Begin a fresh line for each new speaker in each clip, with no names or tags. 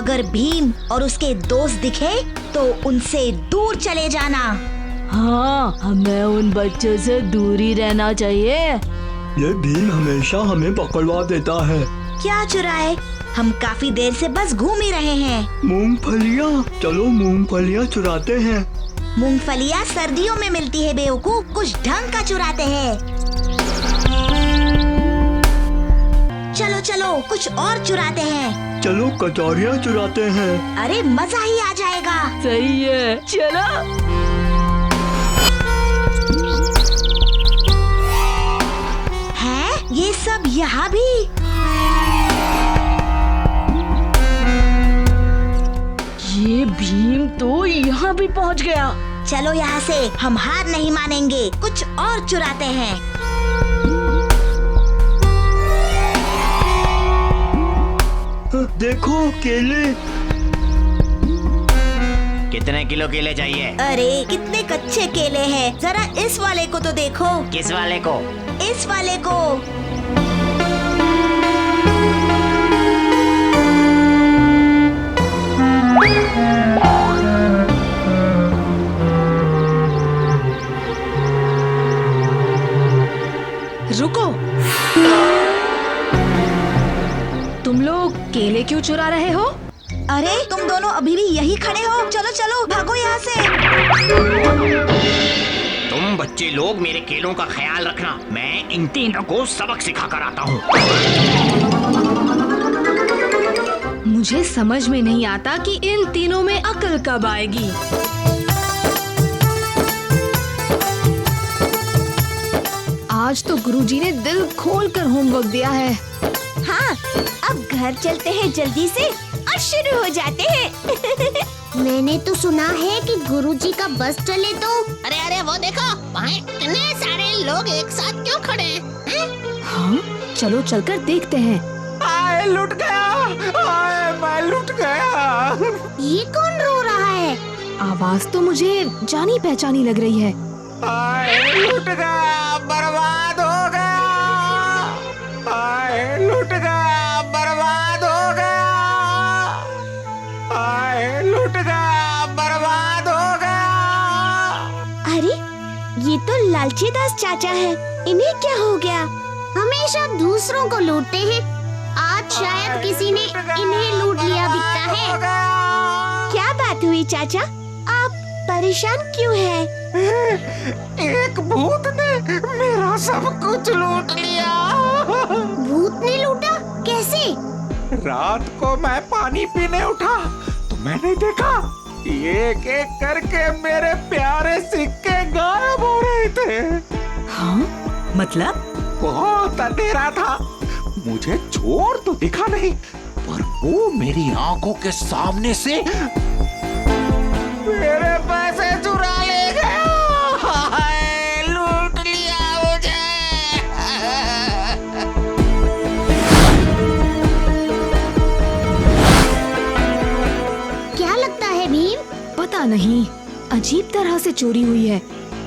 अगर भीम और उसके दोस्त दिखे तो उनसे दूर चले जाना।
हाँ, हमें उन बच्चों से दूर ही रहना चाहिए।
ये भीम हमेशा हमें पकड़वा देता है।
क्या चुराए? हम काफी देर से बस घूम ही रहे हैं।
मूंगफलियाँ, चलो मूंगफलियाँ चुराते हैं।
मूंगफलियाँ सर्दियों में मिलती है बेवकूफ, कुछ ढंग का चुराते हैं। चलो चलो कुछ और चुराते हैं।
चलो कचौरियाँ चुराते हैं।
अरे मजा ही आ जाएगा।
सही है, चलो।
है ये सब यहाँ भी?
ये भीम तो यहाँ भी पहुँच गया।
चलो यहाँ से, हम हार नहीं मानेंगे, कुछ और चुराते हैं।
देखो केले।
कितने किलो केले चाहिए?
अरे कितने कच्चे केले हैं, जरा इस वाले को तो देखो।
किस वाले को?
इस वाले को।
रुको, तुम लोग केले क्यों चुरा रहे हो?
अरे तुम दोनों अभी भी यही खड़े हो? चलो चलो भागो यहाँ से।
तुम बच्चे लोग मेरे केलों का ख्याल रखना, मैं इन तीनों को सबक सिखा कर आता हूँ।
मुझे समझ में नहीं आता कि इन तीनों में अकल कब आएगी। आज तो गुरुजी ने दिल खोलकर होमवर्क दिया है।
हाँ, अब घर चलते हैं जल्दी से और शुरू हो जाते हैं।
मैंने तो सुना है कि गुरुजी का बस चले तो।
अरे अरे वो देखो, वहाँ इतने सारे लोग एक साथ क्यों खड़े हैं?
हाँ, चलो चलकर देखते हैं।
आए लुट गया, आए मैं लुट गया।
ये कौन रो रहा है?
आवाज तो मुझे जानी पहचानी लग रही है।
आए लुट गया, बर्बाद हो गया। आए लुट गया, बर्बाद हो गया। आए लुट गया, बर्बाद हो गया।
अरे ये तो लालची दास चाचा है, इन्हें क्या हो गया?
हमेशा दूसरों को लूटते हैं, आज शायद किसी ने इन्हें लूट लिया दिखता है।
क्या बात हुई चाचा, आप परेशान क्यों हैं?
एक भूत ने मेरा सब कुछ लूट लिया।
भूत ने लूटा? कैसे?
रात को मैं पानी पीने उठा तो मैंने देखा एक एक करके मेरे प्यारे सिक्के गायब हो रहे थे।
हाँ, मतलब?
बहुत अंधेरा था, मुझे चोर तो दिखा नहीं, पर वो मेरी आंखों के सामने से मेरे पैसे चुरा ले गया। हाय, लूट लिया मुझे।
क्या लगता है भीम?
पता नहीं, अजीब तरह से चोरी हुई है।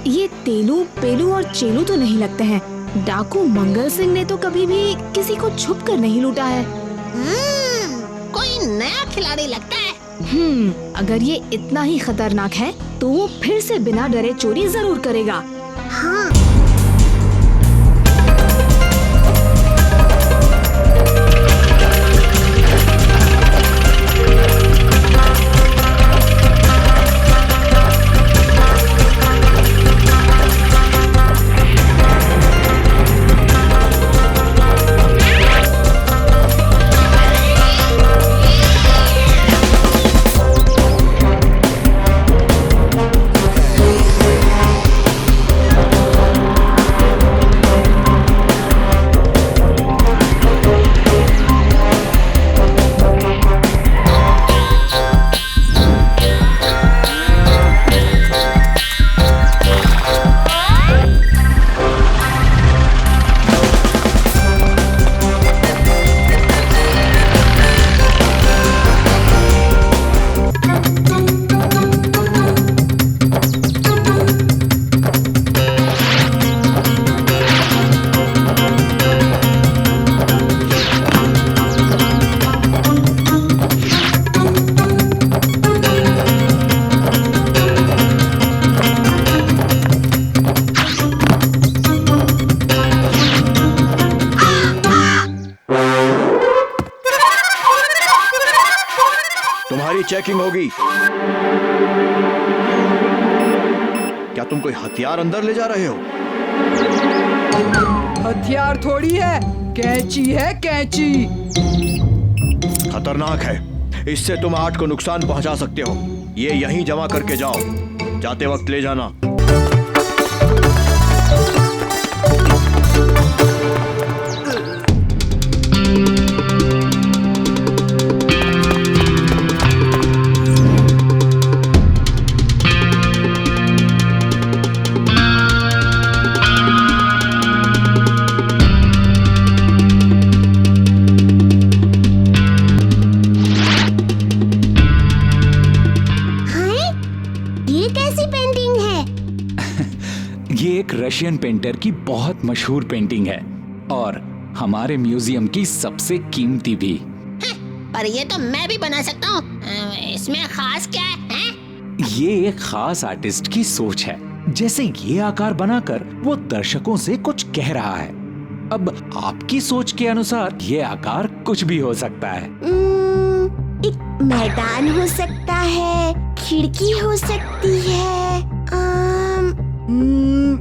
ये तेलू, पेलू और चेलू तो नहीं लगते हैं। डाकू मंगल सिंह ने तो कभी भी किसी को छुप कर नहीं लूटा है।
कोई नया खिलाड़ी लगता है।
अगर ये इतना ही खतरनाक है तो वो फिर से बिना डरे चोरी जरूर करेगा।
हाँ।
चेकिंग होगी। क्या तुम कोई हथियार अंदर ले जा रहे हो?
हथियार थोड़ी है, कैंची है, कैंची।
खतरनाक है, इससे तुम आर्ट को नुकसान पहुंचा सकते हो। ये यहीं जमा करके जाओ, जाते वक्त ले जाना।
रशियन पेंटर की बहुत मशहूर पेंटिंग है और हमारे म्यूजियम की सबसे कीमती भी।
पर ये तो मैं भी बना सकता हूँ, इसमें खास क्या है?
ये एक खास आर्टिस्ट की सोच है। जैसे ये आकार बनाकर वो दर्शकों से कुछ कह रहा है। अब आपकी सोच के अनुसार ये आकार कुछ भी हो सकता है।
एक मैदान हो सकता है, खिड़की हो सकती है,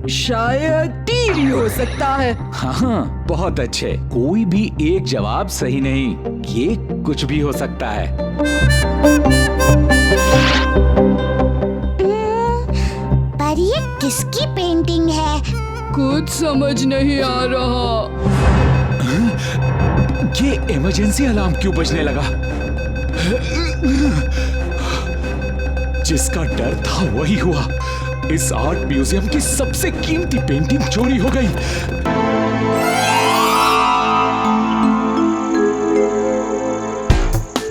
शायद टीवी हो सकता है।
हाँ, बहुत अच्छे। कोई भी एक जवाब सही नहीं, ये कुछ भी हो सकता है।
पर ये किसकी पेंटिंग है?
कुछ समझ नहीं आ रहा।
ये इमरजेंसी अलार्म क्यों बजने लगा? जिसका डर था वही हुआ। इस आर्ट म्यूजियम की सबसे कीमती पेंटिंग चोरी हो गई।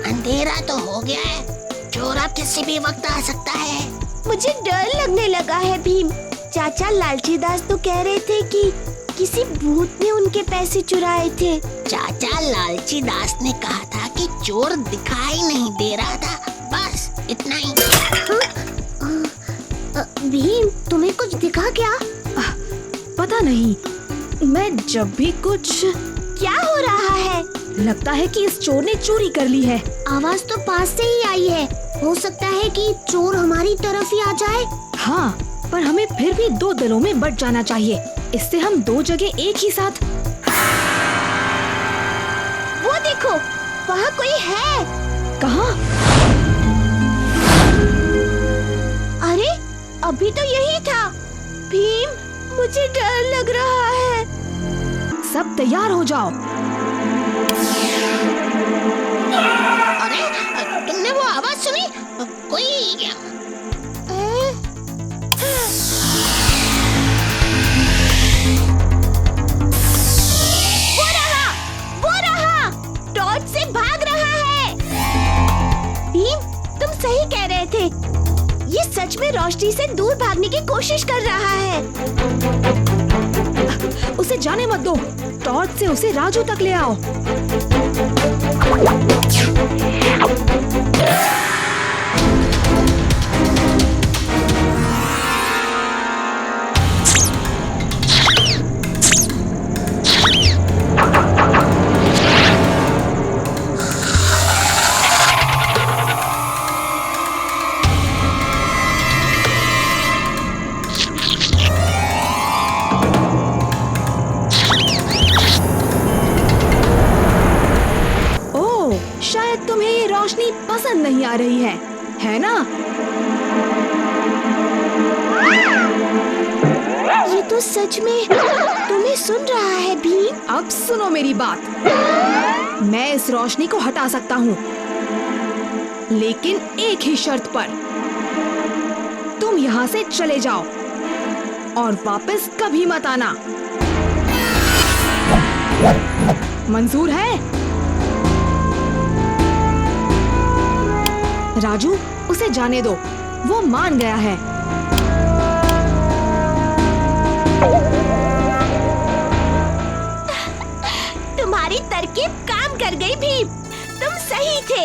अंधेरा तो हो गया है, चोर अब किसी भी वक्त आ सकता है।
मुझे डर लगने लगा है भीम। चाचा लालची दास तो कह रहे थे कि किसी भूत ने उनके पैसे चुराए थे।
चाचा लालची दास ने कहा था कि चोर दिखाई नहीं दे रहा था, बस इतना ही।
भीम, तुम्हें कुछ दिखा क्या?
पता नहीं, मैं जब भी कुछ
क्या हो रहा है?
लगता है कि इस चोर ने चोरी कर ली है।
आवाज तो पास से ही आई है। हो सकता है कि चोर हमारी तरफ ही आ जाए।
हाँ, पर हमें फिर भी दो दलों में बंट जाना चाहिए। इससे हम दो जगह एक ही साथ।
वो देखो, वहाँ कोई है।
कहाँ?
अरे, अभी तो यही था। भीम, मुझे डर लग रहा है।
सब तैयार हो जाओ।
अरे, तुमने वो आवाज सुनी? कोई
वो रहा, टॉर्च से भाग रहा है। भीम, तुम सही कह रहे थे। ये सच में रोशनी से दूर भागने की कोशिश कर रहा है।
उसे जाने मत दो। टॉर्च से उसे राजू तक ले आओ। पसंद नहीं आ रही है ना?
ये तो सच में तुम्हें सुन रहा है भीम।
अब सुनो मेरी बात। मैं इस रोशनी को हटा सकता हूँ, लेकिन एक ही शर्त पर। तुम यहाँ से चले जाओ और वापस कभी मत आना। मंजूर है? राजू, उसे जाने दो, वो मान गया है।
तुम्हारी तरकीब काम कर गई भीम, तुम सही थे।